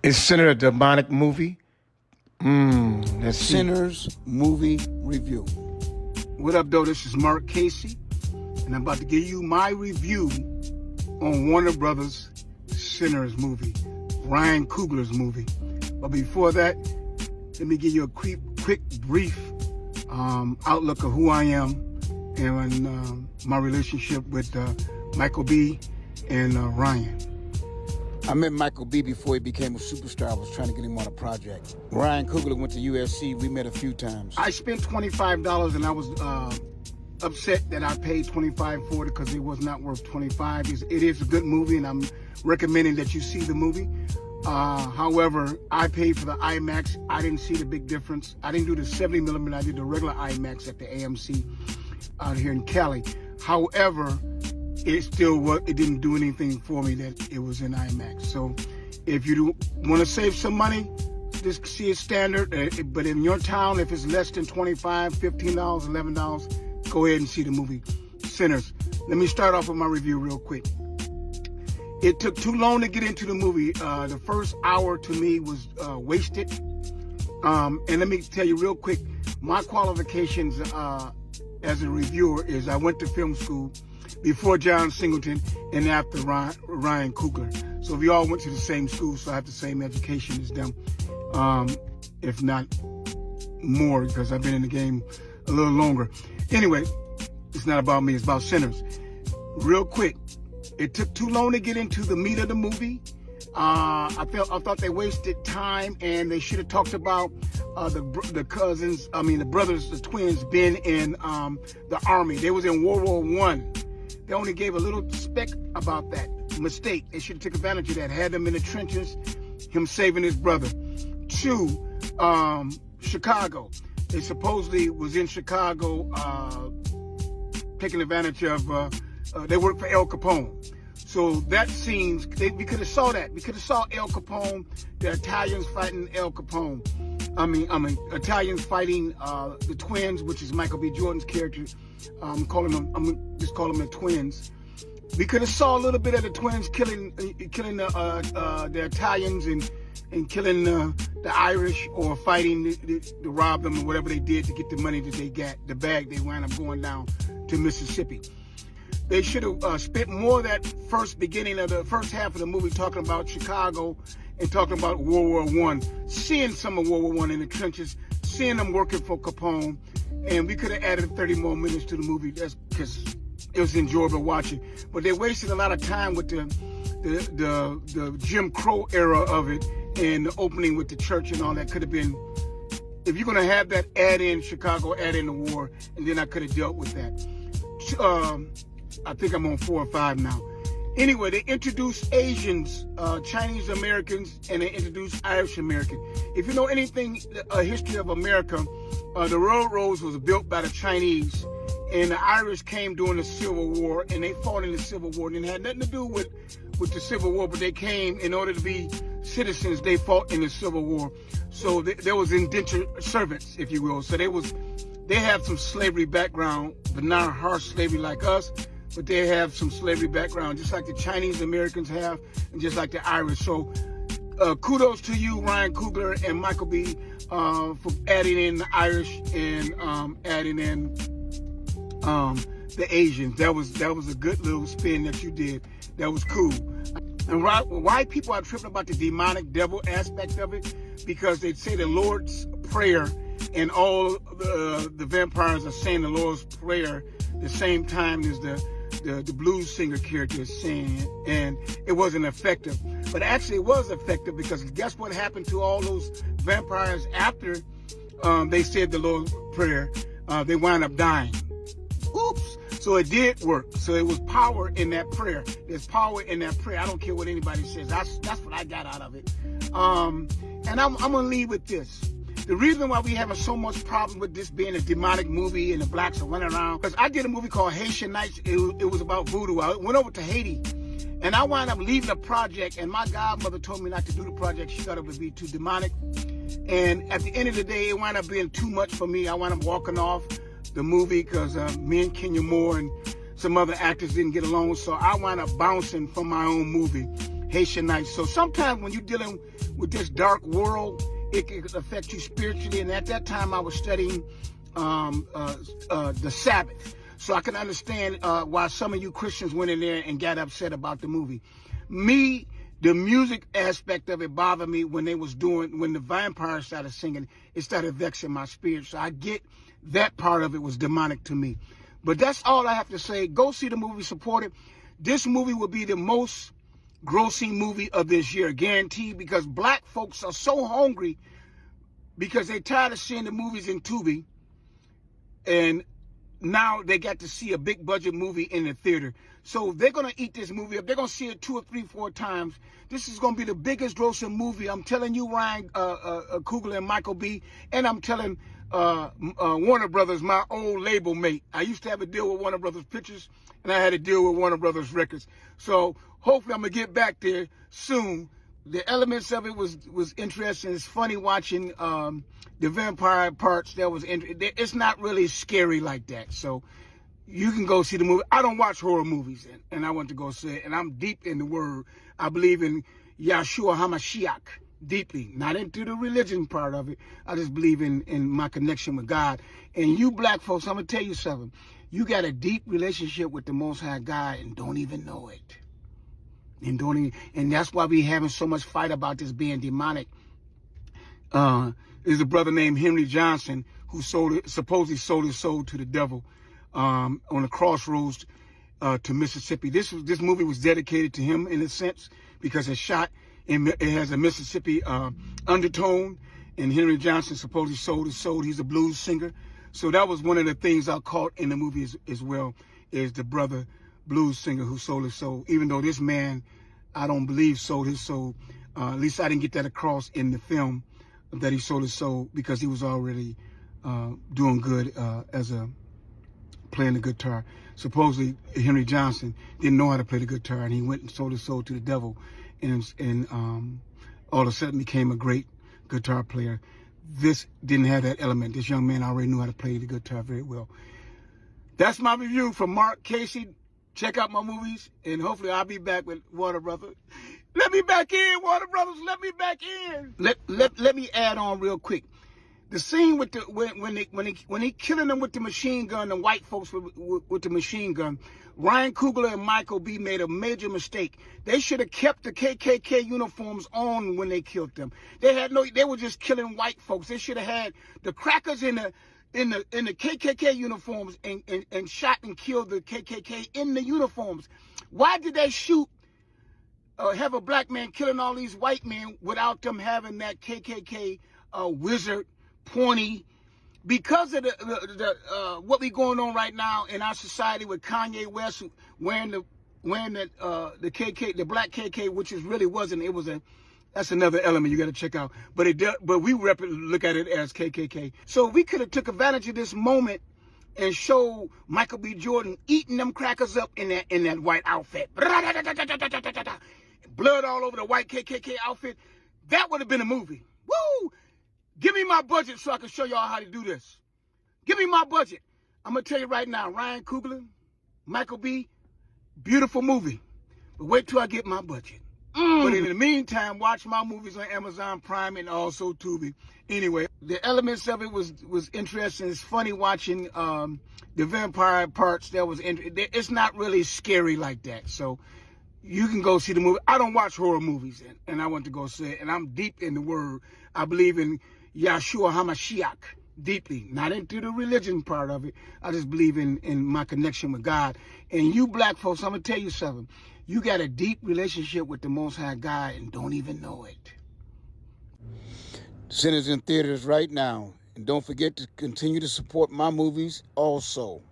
Is Sinner a demonic movie? Let's see. Sinners Movie Review. What up, though? This is Marc, Cayce, and I'm about to give you my review on Warner Brothers' Sinners movie, Ryan Coogler's movie. But before that, let me give you a quick brief outlook of who I am and my relationship with Michael B. and Ryan. I met Michael B. before he became a superstar. I was trying to get him on a project. Ryan Coogler went to USC. We met a few times. I spent $25 and I was upset that I paid $25 for it because it was not worth $25. It is a good movie and I'm recommending that you see the movie. However, I paid for the IMAX. I didn't see the big difference. I didn't do the 70 millimeter. I did the regular IMAX at the AMC out here in Cali. However, it didn't do anything for me that it was in IMAX. So if you want to save some money, just see it standard. But in your town, if it's less than $25, $15, $11, go ahead and see the movie Sinners. Let me start off with my review real quick. It took too long to get into the movie. The first hour to me was wasted. And let me tell you real quick, my qualifications as a reviewer is I went to film school before John Singleton and after Ryan Coogler. So we all went to the same school, so I have the same education as them, if not more, because I've been in the game a little longer. Anyway, it's not about me, it's about Sinners. Real quick, it took too long to get into the meat of the movie. I thought they wasted time, and they should have talked about the cousins, the brothers, the twins being in the army. They was in World War I. They only gave a little speck about that mistake. They should have took advantage of that. Had them in the trenches, him saving his brother. 2, Chicago. They supposedly was in Chicago taking advantage of, they worked for El Capone. So that scenes, we could have saw that. We could have saw El Capone, the Italians fighting El Capone. Italians fighting the twins, which is Michael B. Jordan's character. I'm just calling them the twins. We could have saw a little bit of the twins killing the Italians and killing the Irish, or fighting to rob them, or whatever they did to get the money that they got, the bag they wound up going down to Mississippi. They should have spent more of that beginning of the first half of the movie talking about Chicago and talking about World War I, seeing some of World War I in the trenches, seeing them working for Capone, and we could have added 30 more minutes to the movie. That's because it was enjoyable watching. But they wasted a lot of time with the Jim Crow era of it, and the opening with the church and all that. Could have been, if you're gonna have that, add in Chicago, add in the war, and then I could have dealt with that. I think I'm on 4 or 5 now. Anyway, they introduced Asians, Chinese Americans, and they introduced Irish Americans. If you know anything, a history of America, the railroads was built by the Chinese, and the Irish came during the Civil War, and they fought in the Civil War. And it had nothing to do with the Civil War, but they came in order to be citizens. They fought in the Civil War. So there was indentured servants, if you will. So they have some slavery background, but not harsh slavery like us. But they have some slavery background, just like the Chinese Americans have, and just like the Irish. So kudos to you, Ryan Coogler and Michael B., for adding in the Irish and adding in the Asians. That was a good little spin that you did. That was cool. And why people are tripping about the demonic devil aspect of it? Because they say the Lord's Prayer, and all the vampires are saying the Lord's Prayer the same time as the blues singer character is saying, and it wasn't effective. But actually it was effective, because guess what happened to all those vampires after they said the Lord's Prayer? They wound up dying. Oops. So it did work. So it was power in that prayer. There's power in that prayer. I don't care what anybody says. That's what I got out of it. And I'm going to leave with this. The reason why we having so much problem with this being a demonic movie and the blacks are running around, because I did a movie called Haitian Nights. It was about voodoo. I went over to Haiti, and I wound up leaving the project, and my godmother told me not to do the project. She thought it would be too demonic. And at the end of the day, it wound up being too much for me. I wound up walking off the movie because me and Kenya Moore and some other actors didn't get along. So I wound up bouncing from my own movie. Haitian Nights. So sometimes when you're dealing with this dark world, it can affect you spiritually. And at that time, I was studying the Sabbath. So I can understand why some of you Christians went in there and got upset about the movie. Me, the music aspect of it bothered me when when the vampires started singing, it started vexing my spirit. So I get that part of it was demonic to me. But that's all I have to say. Go see the movie, support it. This movie will be the most grossing movie of this year, guaranteed, because black folks are so hungry because they're tired of seeing the movies in Tubi, and now they got to see a big budget movie in the theater. So they're going to eat this movie up. They're going to see it 2 or 3, 4 times. This is going to be the biggest grossing movie. I'm telling you, Ryan Coogler and Michael B. And I'm telling Warner Brothers, my old label mate. I used to have a deal with Warner Brothers Pictures, and I had a deal with Warner Brothers Records. So hopefully I'm going to get back there soon. The elements of it was interesting. It's funny watching the vampire parts. It's not really scary like that. So you can go see the movie. I don't watch horror movies, and I want to go see it. And I'm deep in the word. I believe in Yahshua HaMashiach deeply, not into the religion part of it. I just believe in my connection with God. And you black folks, I'm going to tell you something. You got a deep relationship with the Most High God and don't even know it. And that's why we having so much fight about this being demonic. There's a brother named Henry Johnson who supposedly sold his soul to the devil on the crossroads to Mississippi. This movie was dedicated to him in a sense because it's shot and it has a Mississippi undertone. And Henry Johnson supposedly sold his soul. He's a blues singer. So that was one of the things I caught in the movie as well, is the brother blues singer who sold his soul. Even though this man, I don't believe, sold his soul. At least I didn't get that across in the film that he sold his soul, because he was already doing good playing the guitar. Supposedly Henry Johnson didn't know how to play the guitar, and he went and sold his soul to the devil, and all of a sudden became a great guitar player. This didn't have that element. This young man already knew how to play the guitar very well. That's my review from Marc, Cayce. Check out my movies, and hopefully I'll be back with Warner Brothers. Let me back in, Warner Brothers. Let me back in. Let me add on real quick. The scene with the when he killing them with the machine gun, the white folks with the machine gun, Ryan Coogler and Michael B. made a major mistake. They should have kept the KKK uniforms on when they killed them. They were just killing white folks. They should have had the crackers in the KKK uniforms and shot and killed the KKK in the uniforms. Why did they have a black man killing all these white men without them having that KKK wizard pointy? Because of what we going on right now in our society with Kanye West wearing the KK, the black KK, which wasn't. That's another element you got to check out. But we look at it as KKK. So we could have took advantage of this moment and show Michael B. Jordan eating them crackers up in that white outfit. Blood all over the white KKK outfit. That would have been a movie. Woo! Give me my budget so I can show y'all how to do this. Give me my budget. I'm going to tell you right now, Ryan Coogler, Michael B., beautiful movie. But wait till I get my budget. But in the meantime, watch my movies on Amazon Prime and also Tubi. Anyway, the elements of it was interesting. It's funny watching the vampire parts. It's not really scary like that. So you can go see the movie. I don't watch horror movies, and I want to go see it. And I'm deep in the word. I believe in Yahshua HaMashiach deeply, not into the religion part of it. I just believe in my connection with God. And you black folks, I'm going to tell you something. You got a deep relationship with the Most High God and don't even know it. Sinners in theaters right now. And don't forget to continue to support my movies also.